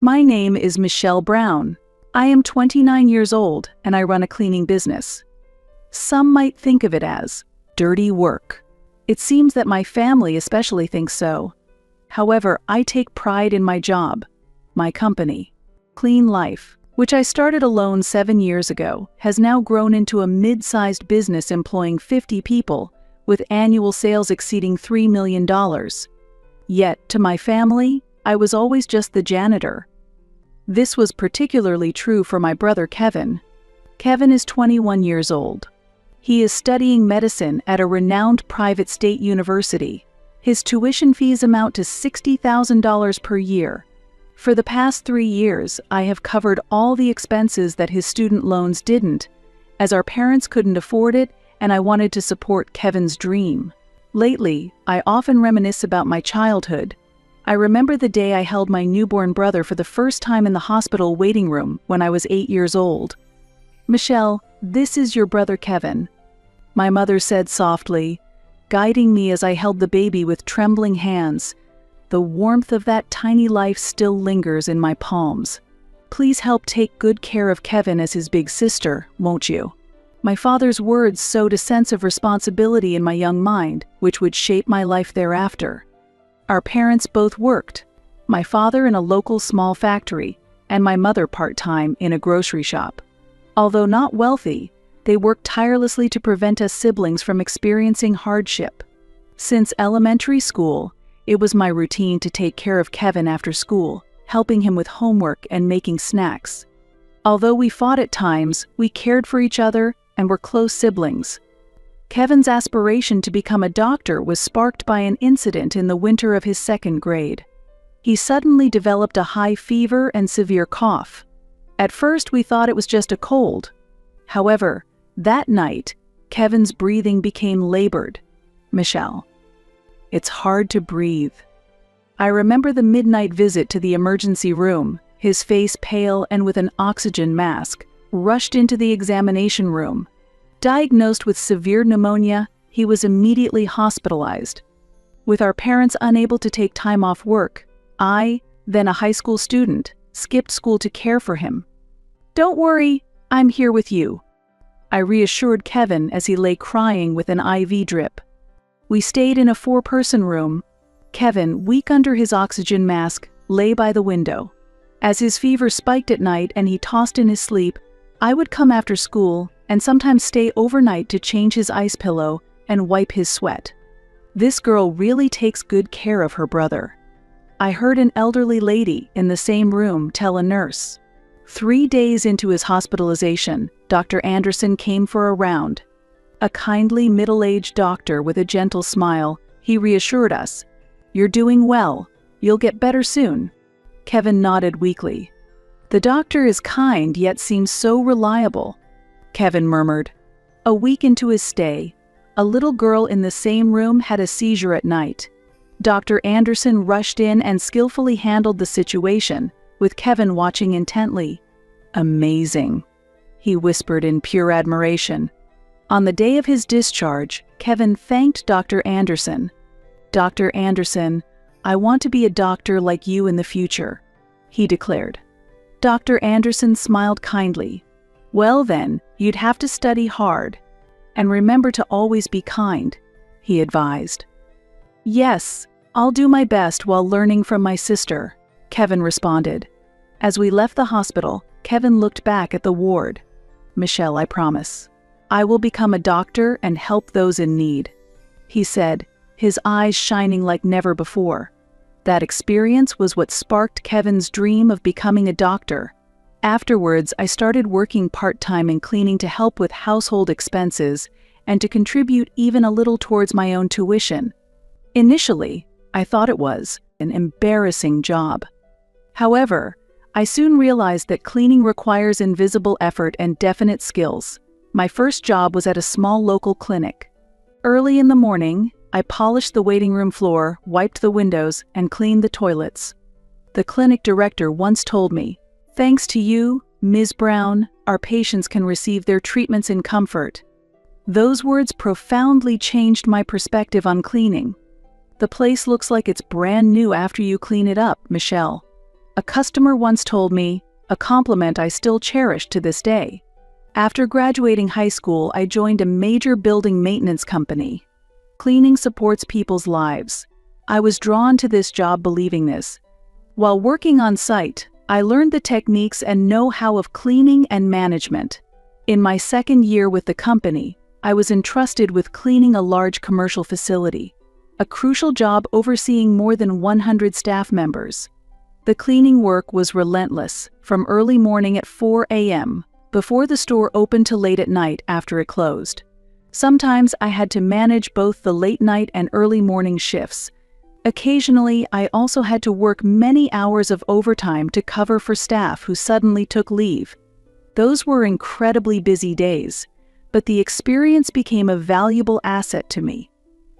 My name is Michelle Brown. I am 29 years old and I run a cleaning business. Some might think of it as dirty work. It seems that my family especially thinks so. However, I take pride in my job. My company, Clean Life, which I started alone 7 years ago, has now grown into a mid-sized business employing 50 people, with annual sales exceeding $3 million. Yet, to my family, I was always just the janitor. This was particularly true for my brother Kevin. Kevin is 21 years old. He is studying medicine at a renowned private state university. His tuition fees amount to $60,000 per year. For the past 3 years, I have covered all the expenses that his student loans didn't, as our parents couldn't afford it and I wanted to support Kevin's dream. Lately, I often reminisce about my childhood. I remember the day I held my newborn brother for the first time in the hospital waiting room when I was 8 years old. "Michelle, this is your brother Kevin," my mother said softly, guiding me as I held the baby with trembling hands. The warmth of that tiny life still lingers in my palms. "Please help take good care of Kevin as his big sister, won't you?" My father's words sowed a sense of responsibility in my young mind, which would shape my life thereafter. Our parents both worked, my father in a local small factory, and my mother part-time in a grocery shop. Although not wealthy, they worked tirelessly to prevent us siblings from experiencing hardship. Since elementary school, it was my routine to take care of Kevin after school, helping him with homework and making snacks. Although we fought at times, we cared for each other and were close siblings. Kevin's aspiration to become a doctor was sparked by an incident in the winter of his 2nd grade. He suddenly developed a high fever and severe cough. At first, we thought it was just a cold. However, that night, Kevin's breathing became labored. "Michelle, it's hard to breathe." I remember the midnight visit to the emergency room, his face pale and with an oxygen mask, rushed into the examination room. Diagnosed with severe pneumonia, he was immediately hospitalized. With our parents unable to take time off work, I, then a high school student, skipped school to care for him. "Don't worry, I'm here with you," I reassured Kevin as he lay crying with an IV drip. We stayed in a 4-person room. Kevin, weak under his oxygen mask, lay by the window. As his fever spiked at night and he tossed in his sleep, I would come after school and sometimes stay overnight to change his ice pillow and wipe his sweat. This girl really takes good care of her brother. I heard an elderly lady in the same room tell a nurse. 3 days into his hospitalization, Dr. Anderson came for a round. A kindly middle-aged doctor with a gentle smile, he reassured us, "You're doing well. You'll get better soon." Kevin nodded weakly. "The doctor is kind yet seems so reliable," Kevin murmured. A week into his stay, a little girl in the same room had a seizure at night. Dr. Anderson rushed in and skillfully handled the situation, with Kevin watching intently. "Amazing," he whispered in pure admiration. On the day of his discharge, Kevin thanked Dr. Anderson. "Dr. Anderson, I want to be a doctor like you in the future," he declared. Dr. Anderson smiled kindly. "Well then, you'd have to study hard. And remember to always be kind," he advised. "Yes, I'll do my best while learning from my sister," Kevin responded. As we left the hospital, Kevin looked back at the ward. "Michelle, I promise, I will become a doctor and help those in need," he said, his eyes shining like never before. That experience was what sparked Kevin's dream of becoming a doctor. Afterwards, I started working part-time in cleaning to help with household expenses and to contribute even a little towards my own tuition. Initially, I thought it was an embarrassing job. However, I soon realized that cleaning requires invisible effort and definite skills. My first job was at a small local clinic. Early in the morning, I polished the waiting room floor, wiped the windows, and cleaned the toilets. The clinic director once told me, "Thanks to you, Ms. Brown, our patients can receive their treatments in comfort." Those words profoundly changed my perspective on cleaning. "The place looks like it's brand new after you clean it up, Michelle," A customer once told me, a compliment I still cherish to this day. After graduating high school, I joined a major building maintenance company. Cleaning supports people's lives. I was drawn to this job believing this. While working on site, I learned the techniques and know-how of cleaning and management. In my second year with the company, I was entrusted with cleaning a large commercial facility, a crucial job overseeing more than 100 staff members. The cleaning work was relentless, from early morning at 4 a.m., before the store opened to late at night after it closed. Sometimes I had to manage both the late night and early morning shifts. Occasionally, I also had to work many hours of overtime to cover for staff who suddenly took leave. Those were incredibly busy days, but the experience became a valuable asset to me.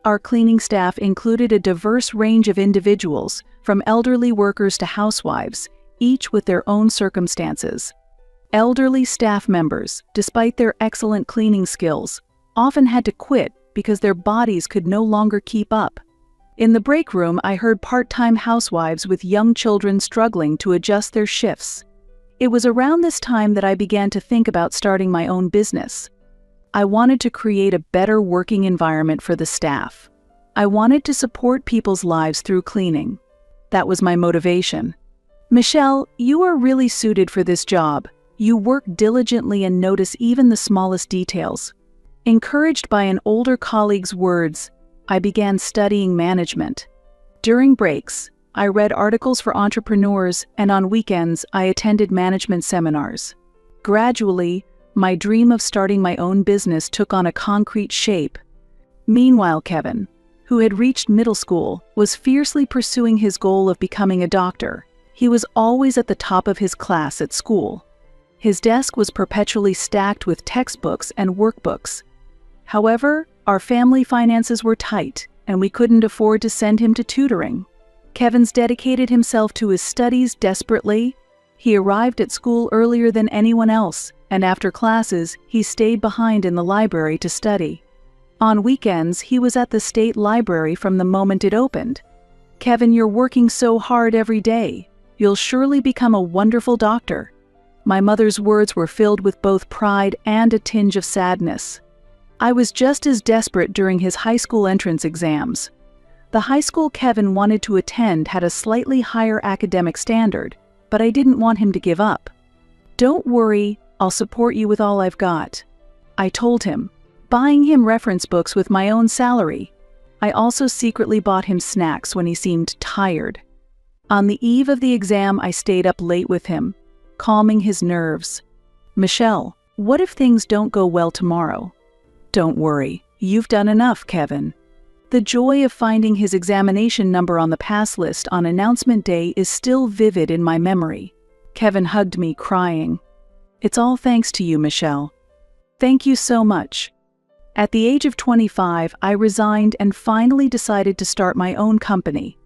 Our cleaning staff included a diverse range of individuals, from elderly workers to housewives, each with their own circumstances. Elderly staff members, despite their excellent cleaning skills, often had to quit because their bodies could no longer keep up. In the break room, I heard part-time housewives with young children struggling to adjust their shifts. It was around this time that I began to think about starting my own business. I wanted to create a better working environment for the staff. I wanted to support people's lives through cleaning. That was my motivation. Michelle, you are really suited for this job. You work diligently and notice even the smallest details. Encouraged by an older colleague's words, I began studying management. During breaks, I read articles for entrepreneurs, and on weekends, I attended management seminars. Gradually, my dream of starting my own business took on a concrete shape. Meanwhile, Kevin, who had reached middle school, was fiercely pursuing his goal of becoming a doctor. He was always at the top of his class at school. His desk was perpetually stacked with textbooks and workbooks. However, our family finances were tight, and we couldn't afford to send him to tutoring. Kevin's dedicated himself to his studies desperately. He arrived at school earlier than anyone else, and after classes, he stayed behind in the library to study. On weekends, he was at the state library from the moment it opened. Kevin, you're working so hard every day. You'll surely become a wonderful doctor. My mother's words were filled with both pride and a tinge of sadness. I was just as desperate during his high school entrance exams. The high school Kevin wanted to attend had a slightly higher academic standard, but I didn't want him to give up. Don't worry, I'll support you with all I've got, I told him, buying him reference books with my own salary. I also secretly bought him snacks when he seemed tired. On the eve of the exam, I stayed up late with him, calming his nerves. Michelle, what if things don't go well tomorrow? Don't worry, you've done enough, Kevin. The joy of finding his examination number on the pass list on announcement day is still vivid in my memory. Kevin hugged me, crying. It's all thanks to you, Michelle. Thank you so much. At the age of 25, I resigned and finally decided to start my own company.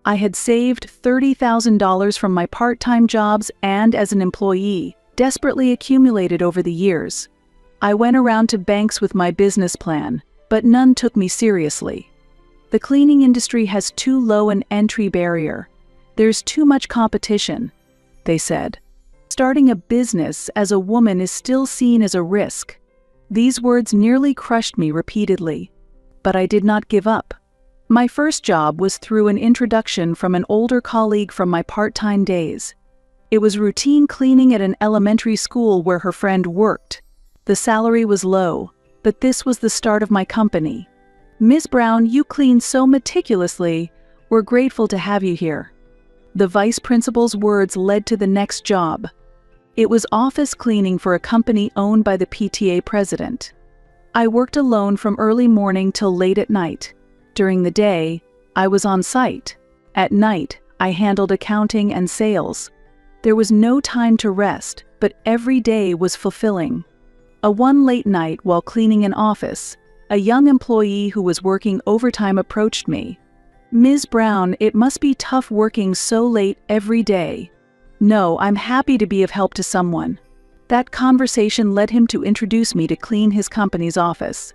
I had saved $30,000 from my part-time jobs and as an employee, desperately accumulated over the years. I went around to banks with my business plan, but none took me seriously. The cleaning industry has too low an entry barrier. There's too much competition, they said. Starting a business as a woman is still seen as a risk. These words nearly crushed me repeatedly, but I did not give up. My first job was through an introduction from an older colleague from my part-time days. It was routine cleaning at an elementary school where her friend worked. The salary was low, but this was the start of my company. Ms. Brown, you clean so meticulously. We're grateful to have you here. The vice principal's words led to the next job. It was office cleaning for a company owned by the PTA president. I worked alone from early morning till late at night. During the day, I was on site. At night, I handled accounting and sales. There was no time to rest, but every day was fulfilling. One late night while cleaning an office, a young employee who was working overtime approached me. Ms. Brown, it must be tough working so late every day. No, I'm happy to be of help to someone. That conversation led him to introduce me to clean his company's office.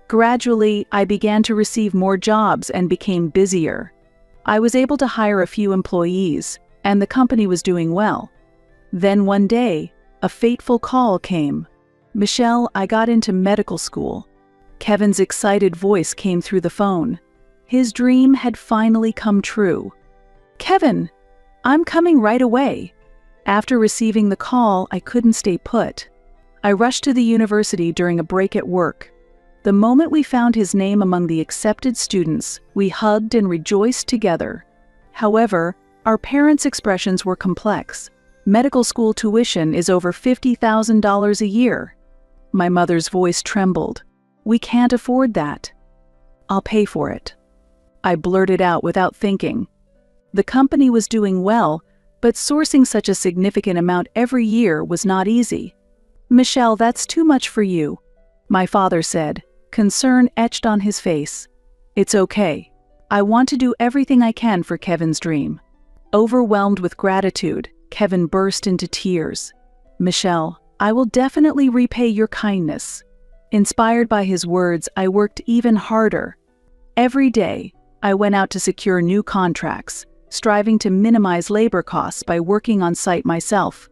Gradually, I began to receive more jobs and became busier. I was able to hire a few employees. and the company was doing well. Then one day, a fateful call came. "Michelle, I got into medical school." Kevin's excited voice came through the phone. His dream had finally come true. "Kevin, I'm coming right away." After receiving the call, I couldn't stay put. I rushed to the university during a break at work. The moment we found his name among the accepted students, we hugged and rejoiced together. However, our parents' expressions were complex. Medical school tuition is over $50,000 a year. My mother's voice trembled. "We can't afford that." "I'll pay for it," I blurted out without thinking. The company was doing well, but sourcing such a significant amount every year was not easy. "Michelle, that's too much for you," my father said, concern etched on his face. "It's okay. I want to do everything I can for Kevin's dream." Overwhelmed with gratitude, Kevin burst into tears. "Michelle, I will definitely repay your kindness." Inspired by his words, I worked even harder. Every day, I went out to secure new contracts, striving to minimize labor costs by working on site myself.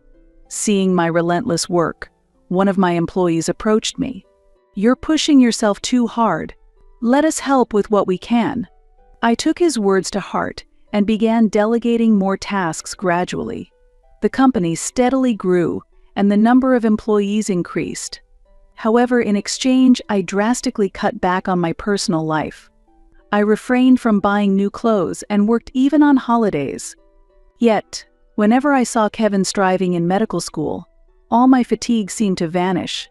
Seeing my relentless work, one of my employees approached me. "You're pushing yourself too hard. Let us help with what we can." I took his words to heart and began delegating more tasks gradually. The company steadily grew, and the number of employees increased. However, in exchange, I drastically cut back on my personal life. I refrained from buying new clothes and worked even on holidays. Yet, whenever I saw Kevin striving in medical school, all my fatigue seemed to vanish.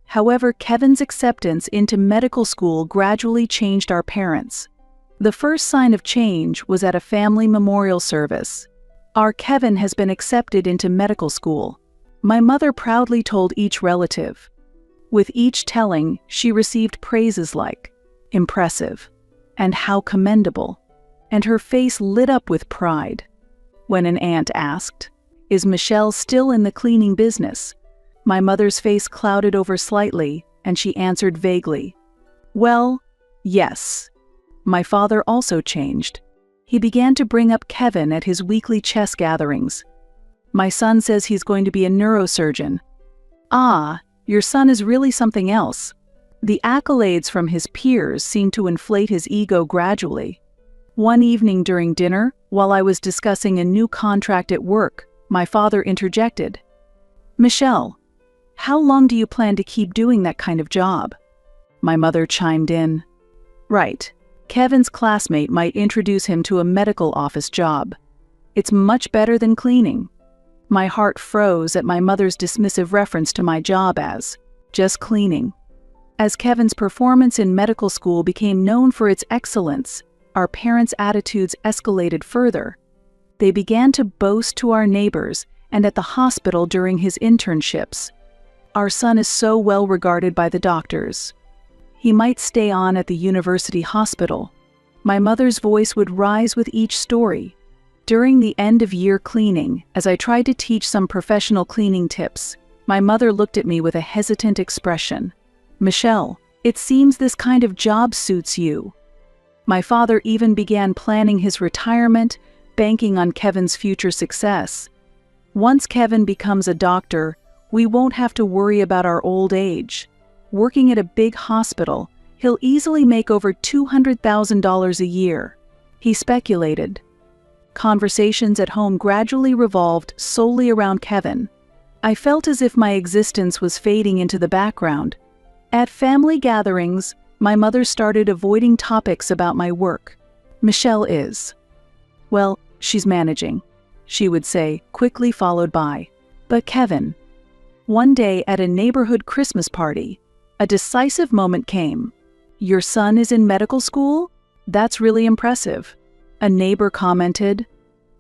However, Kevin's acceptance into medical school gradually changed our parents. The first sign of change was at a family memorial service. "Our Kevin has been accepted into medical school," my mother proudly told each relative. With each telling, she received praises like, "Impressive," and "How commendable," and her face lit up with pride. When an aunt asked, "Is Michelle still in the cleaning business?" my mother's face clouded over slightly, and she answered vaguely, "Well, yes." My father also changed. He began to bring up Kevin at his weekly chess gatherings. "My son says he's going to be a neurosurgeon." "Ah, your son is really something else." The accolades from his peers seemed to inflate his ego gradually. One evening during dinner, while I was discussing a new contract at work, my father interjected, "Michelle, how long do you plan to keep doing that kind of job?" My mother chimed in, "Right. Kevin's classmate might introduce him to a medical office job. It's much better than cleaning." My heart froze at my mother's dismissive reference to my job as just cleaning. As Kevin's performance in medical school became known for its excellence, our parents' attitudes escalated further. They began to boast to our neighbors and at the hospital during his internships. "Our son is so well regarded by the doctors. He might stay on at the university hospital." My mother's voice would rise with each story. During the end-of-year cleaning, as I tried to teach some professional cleaning tips, my mother looked at me with a hesitant expression. "Michelle, it seems this kind of job suits you." My father even began planning his retirement, banking on Kevin's future success. "Once Kevin becomes a doctor, we won't have to worry about our old age. Working at a big hospital, he'll easily make over $200,000 a year," he speculated. Conversations at home gradually revolved solely around Kevin. I felt as if my existence was fading into the background. At family gatherings, my mother started avoiding topics about my work. "Michelle is. Well, she's managing," she would say, quickly followed by, "But Kevin." One day at a neighborhood Christmas party, a decisive moment came. "Your son is in medical school? That's really impressive," a neighbor commented.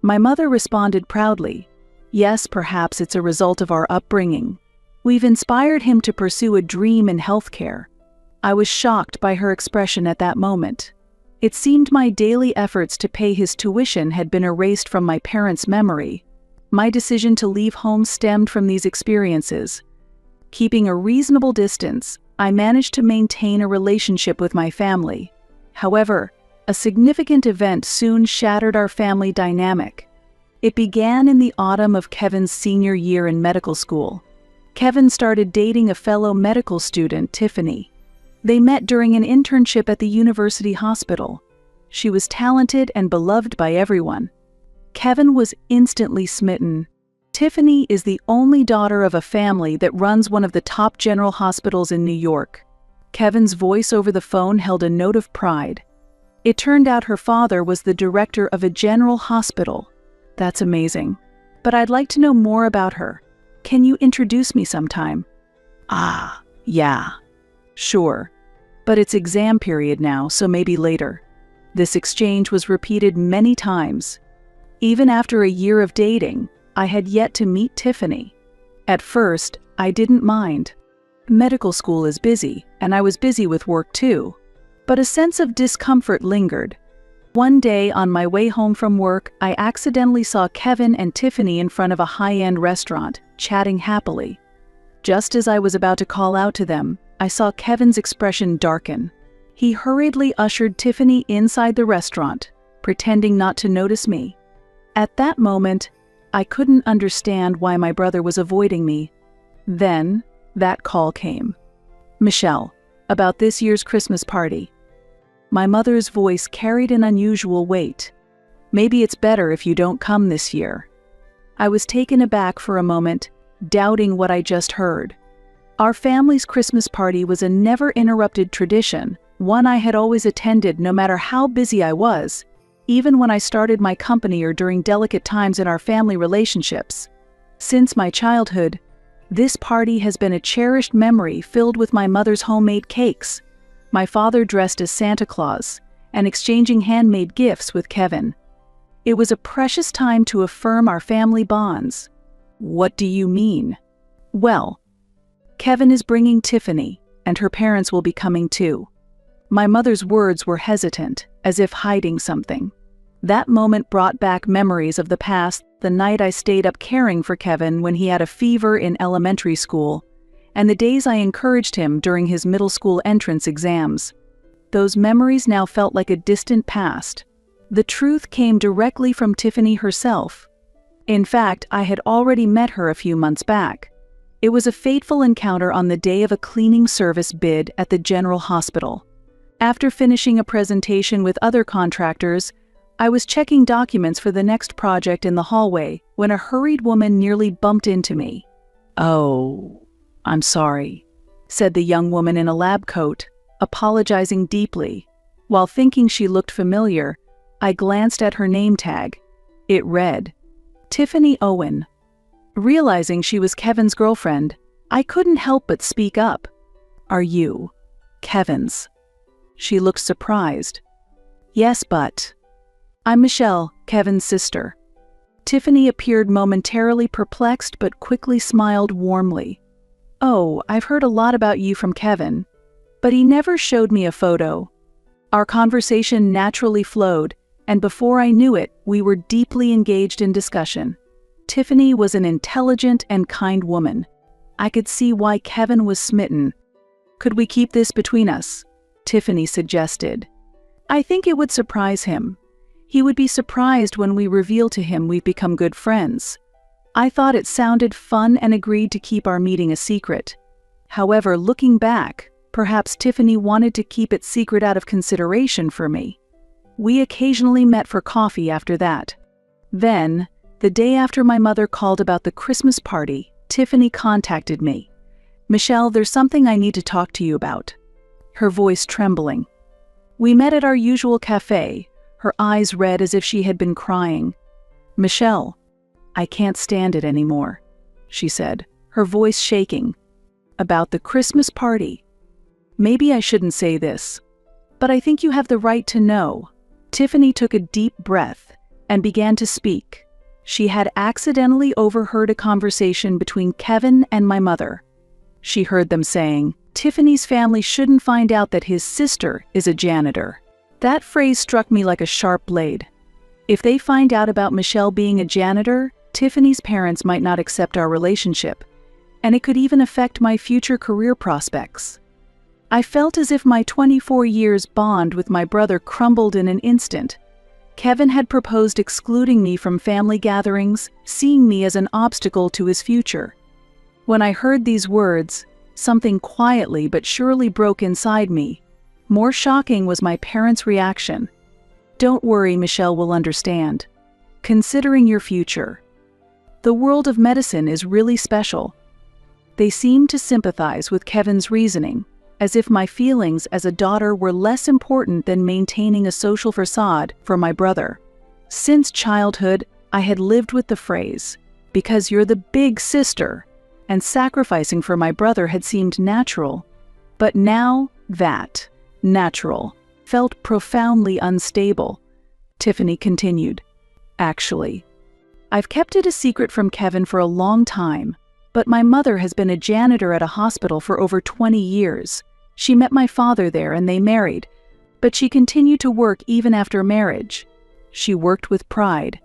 My mother responded proudly, "Yes, perhaps it's a result of our upbringing. We've inspired him to pursue a dream in healthcare." I was shocked by her expression at that moment. It seemed my daily efforts to pay his tuition had been erased from my parents' memory. My decision to leave home stemmed from these experiences. Keeping a reasonable distance, I managed to maintain a relationship with my family. However, a significant event soon shattered our family dynamic. It began in the autumn of Kevin's senior year in medical school. Kevin started dating a fellow medical student, Tiffany. They met during an internship at the university hospital. She was talented and beloved by everyone. Kevin was instantly smitten. Tiffany is the only daughter of a family that runs one of the top general hospitals in New York. Kevin's voice over the phone held a note of pride. It turned out her father was the director of a general hospital. That's amazing. But I'd like to know more about her. Can you introduce me sometime? Ah, yeah. Sure. But it's exam period now, so maybe later. This exchange was repeated many times. Even after a year of dating, I had yet to meet Tiffany. At first, I didn't mind. Medical school is busy, and I was busy with work too. But a sense of discomfort lingered. One day on my way home from work, I accidentally saw Kevin and Tiffany in front of a high-end restaurant, chatting happily. Just as I was about to call out to them, I saw Kevin's expression darken. He hurriedly ushered Tiffany inside the restaurant, pretending not to notice me. At that moment, I couldn't understand why my brother was avoiding me. Then, that call came. Michelle, about this year's Christmas party. My mother's voice carried an unusual weight. Maybe it's better if you don't come this year. I was taken aback for a moment, doubting what I just heard. Our family's Christmas party was a never-interrupted tradition, one I had always attended no matter how busy I was, even when I started my company or during delicate times in our family relationships. Since my childhood, this party has been a cherished memory filled with my mother's homemade cakes, my father dressed as Santa Claus, and exchanging handmade gifts with Kevin. It was a precious time to affirm our family bonds. What do you mean? Well, Kevin is bringing Tiffany, and her parents will be coming too. My mother's words were hesitant, as if hiding something. That moment brought back memories of the past, the night I stayed up caring for Kevin when he had a fever in elementary school, and the days I encouraged him during his middle school entrance exams. Those memories now felt like a distant past. The truth came directly from Tiffany herself. In fact, I had already met her a few months back. It was a fateful encounter on the day of a cleaning service bid at the general hospital. After finishing a presentation with other contractors, I was checking documents for the next project in the hallway when a hurried woman nearly bumped into me. "Oh, I'm sorry," said the young woman in a lab coat, apologizing deeply. While thinking she looked familiar, I glanced at her name tag. It read, Tiffany Owen. Realizing she was Kevin's girlfriend, I couldn't help but speak up. "Are you Kevin's?" She looked surprised. "Yes, but I'm Michelle, Kevin's sister." Tiffany appeared momentarily perplexed but quickly smiled warmly. "Oh, I've heard a lot about you from Kevin, but he never showed me a photo." Our conversation naturally flowed, and before I knew it, we were deeply engaged in discussion. Tiffany was an intelligent and kind woman. I could see why Kevin was smitten. "Could we keep this between us?" Tiffany suggested. "I think it would surprise him. He would be surprised when we reveal to him we've become good friends." I thought it sounded fun and agreed to keep our meeting a secret. However, looking back, perhaps Tiffany wanted to keep it secret out of consideration for me. We occasionally met for coffee after that. Then, the day after my mother called about the Christmas party, Tiffany contacted me. "Michelle, there's something I need to talk to you about." Her voice trembling. We met at our usual cafe, her eyes red as if she had been crying. "Michelle, I can't stand it anymore," she said, her voice shaking. "About the Christmas party. Maybe I shouldn't say this, but I think you have the right to know." Tiffany took a deep breath and began to speak. She had accidentally overheard a conversation between Kevin and my mother. She heard them saying, "Tiffany's family shouldn't find out that his sister is a janitor." That phrase struck me like a sharp blade. If they find out about Michelle being a janitor, Tiffany's parents might not accept our relationship, and it could even affect my future career prospects. I felt as if my 24 years bond with my brother crumbled in an instant. Kevin had proposed excluding me from family gatherings, seeing me as an obstacle to his future. When I heard these words, something quietly but surely broke inside me. More shocking was my parents' reaction. "Don't worry, Michelle will understand. Considering your future." The world of medicine is really special. They seemed to sympathize with Kevin's reasoning, as if my feelings as a daughter were less important than maintaining a social facade for my brother. Since childhood, I had lived with the phrase, "Because you're the big sister," and sacrificing for my brother had seemed natural. But now, that natural felt profoundly unstable. Tiffany continued, "Actually, I've kept it a secret from Kevin for a long time, but my mother has been a janitor at a hospital for over 20 years. She met my father there and they married, but she continued to work even after marriage. She worked with pride."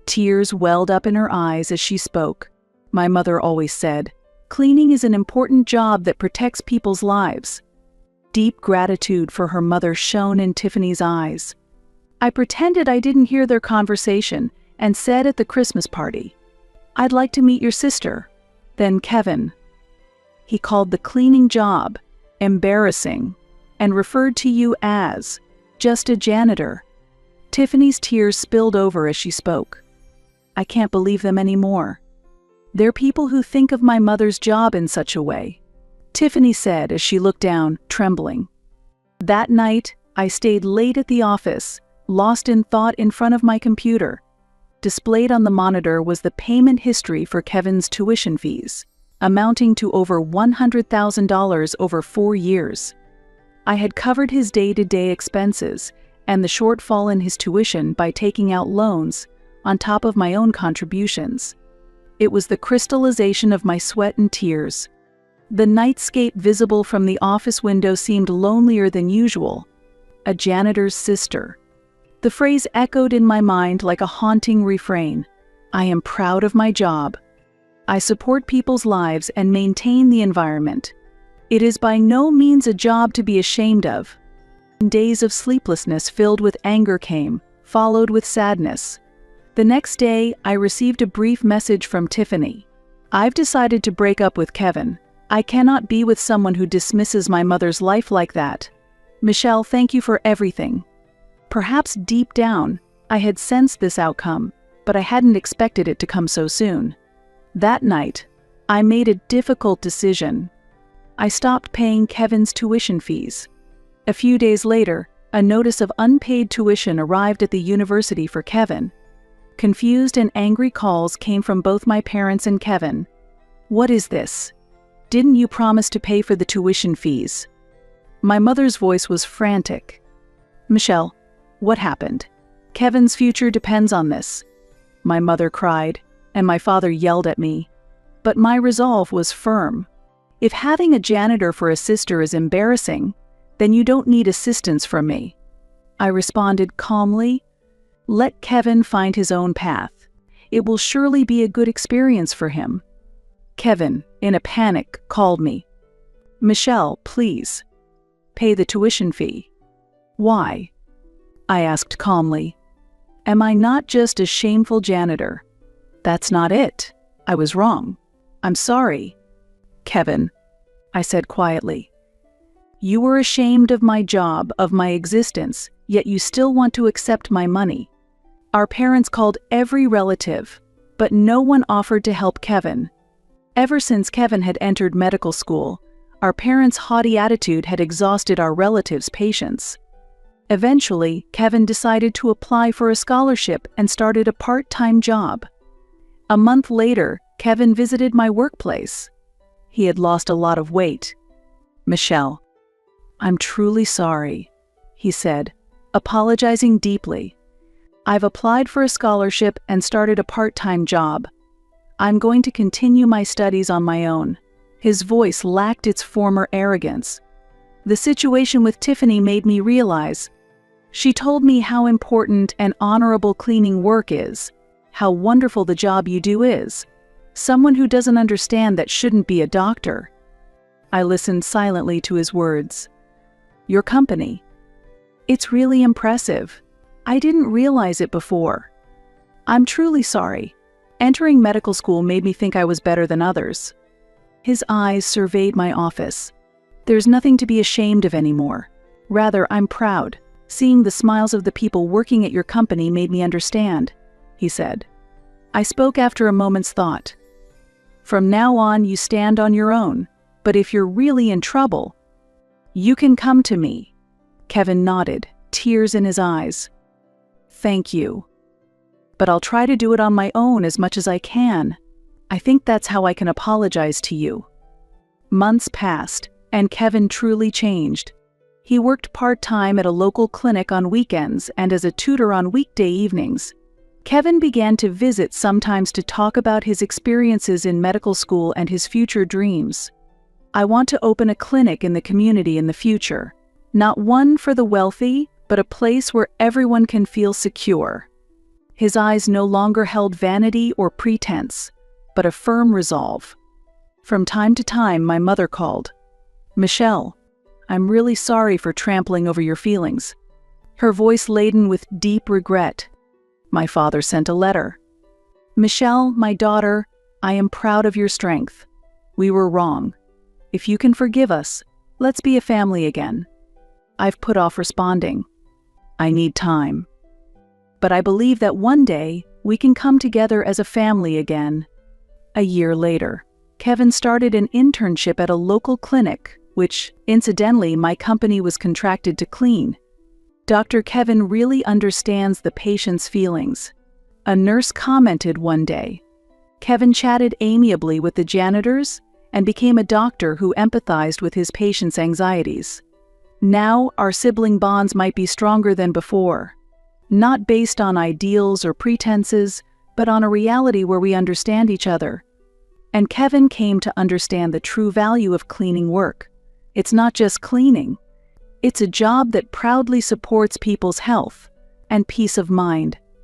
Tears welled up in her eyes as she spoke. My mother always said, "Cleaning is an important job that protects people's lives." Deep gratitude for her mother shone in Tiffany's eyes. I pretended I didn't hear their conversation and said at the Christmas party, "I'd like to meet your sister." Then Kevin. He called the cleaning job embarrassing and referred to you as just a janitor. Tiffany's tears spilled over as she spoke. I can't believe them anymore. They're people who think of my mother's job in such a way, Tiffany said as she looked down, trembling. That night, I stayed late at the office, lost in thought in front of my computer. Displayed on the monitor was the payment history for Kevin's tuition fees, amounting to over $100,000 over 4 years. I had covered his day-to-day expenses and the shortfall in his tuition by taking out loans, on top of my own contributions. It was the crystallization of my sweat and tears. The nightscape visible from the office window seemed lonelier than usual. A janitor's sister. The phrase echoed in my mind like a haunting refrain. I am proud of my job. I support people's lives and maintain the environment. It is by no means a job to be ashamed of. Days of sleeplessness filled with anger came, followed with sadness. The next day, I received a brief message from Tiffany. "I've decided to break up with Kevin. I cannot be with someone who dismisses my mother's life like that. Michelle, thank you for everything." Perhaps deep down, I had sensed this outcome, but I hadn't expected it to come so soon. That night, I made a difficult decision. I stopped paying Kevin's tuition fees. A few days later, a notice of unpaid tuition arrived at the university for Kevin. Confused and angry calls came from both my parents and Kevin. "What is this? Didn't you promise to pay for the tuition fees?" My mother's voice was frantic. "Michelle, what happened? Kevin's future depends on this." My mother cried, and my father yelled at me. But my resolve was firm. If having a janitor for a sister is embarrassing, then you don't need assistance from me. I responded calmly, "Let Kevin find his own path. It will surely be a good experience for him." Kevin, in a panic, called me. "Michelle, please. Pay the tuition fee." "Why?" I asked calmly. "Am I not just a shameful janitor?" "That's not it. I was wrong. I'm sorry." "Kevin," I said quietly, "you were ashamed of my job, of my existence, yet you still want to accept my money. Our parents called every relative, but no one offered to help Kevin. Ever since Kevin had entered medical school, our parents' haughty attitude had exhausted our relatives' patience. Eventually, Kevin decided to apply for a scholarship and started a part-time job. A month later, Kevin visited my workplace. He had lost a lot of weight. "Michelle, I'm truly sorry," he said, apologizing deeply. "I've applied for a scholarship and started a part-time job. I'm going to continue my studies on my own." His voice lacked its former arrogance. The situation with Tiffany made me realize. She told me how important and honorable cleaning work is, how wonderful the job you do is. Someone who doesn't understand that shouldn't be a doctor. I listened silently to his words. "Your company. It's really impressive. I didn't realize it before. I'm truly sorry. Entering medical school made me think I was better than others. His eyes surveyed my office. There's nothing to be ashamed of anymore. Rather, I'm proud. Seeing the smiles of the people working at your company made me understand, he said. I spoke after a moment's thought. From now on, you stand on your own, but if you're really in trouble, you can come to me. Kevin nodded, tears in his eyes. Thank you. But I'll try to do it on my own as much as I can. I think that's how I can apologize to you. Months passed, and Kevin truly changed. He worked part-time at a local clinic on weekends and as a tutor on weekday evenings. Kevin began to visit sometimes to talk about his experiences in medical school and his future dreams. I want to open a clinic in the community in the future. Not one for the wealthy, but a place where everyone can feel secure. His eyes no longer held vanity or pretense, but a firm resolve. From time to time, my mother called. Michelle, I'm really sorry for trampling over your feelings. Her voice laden with deep regret. My father sent a letter. Michelle, my daughter, I am proud of your strength. We were wrong. If you can forgive us, let's be a family again. I've put off responding. I need time. But I believe that one day we can come together as a family again. A year later, Kevin started an internship at a local clinic, which, incidentally, my company was contracted to clean. Dr. Kevin really understands the patient's feelings. A nurse commented one day. Kevin chatted amiably with the janitors and became a doctor who empathized with his patients' anxieties. Now, our sibling bonds might be stronger than before. Not based on ideals or pretenses, but on a reality where we understand each other. And Kevin came to understand the true value of cleaning work. It's not just cleaning. It's a job that proudly supports people's health and peace of mind.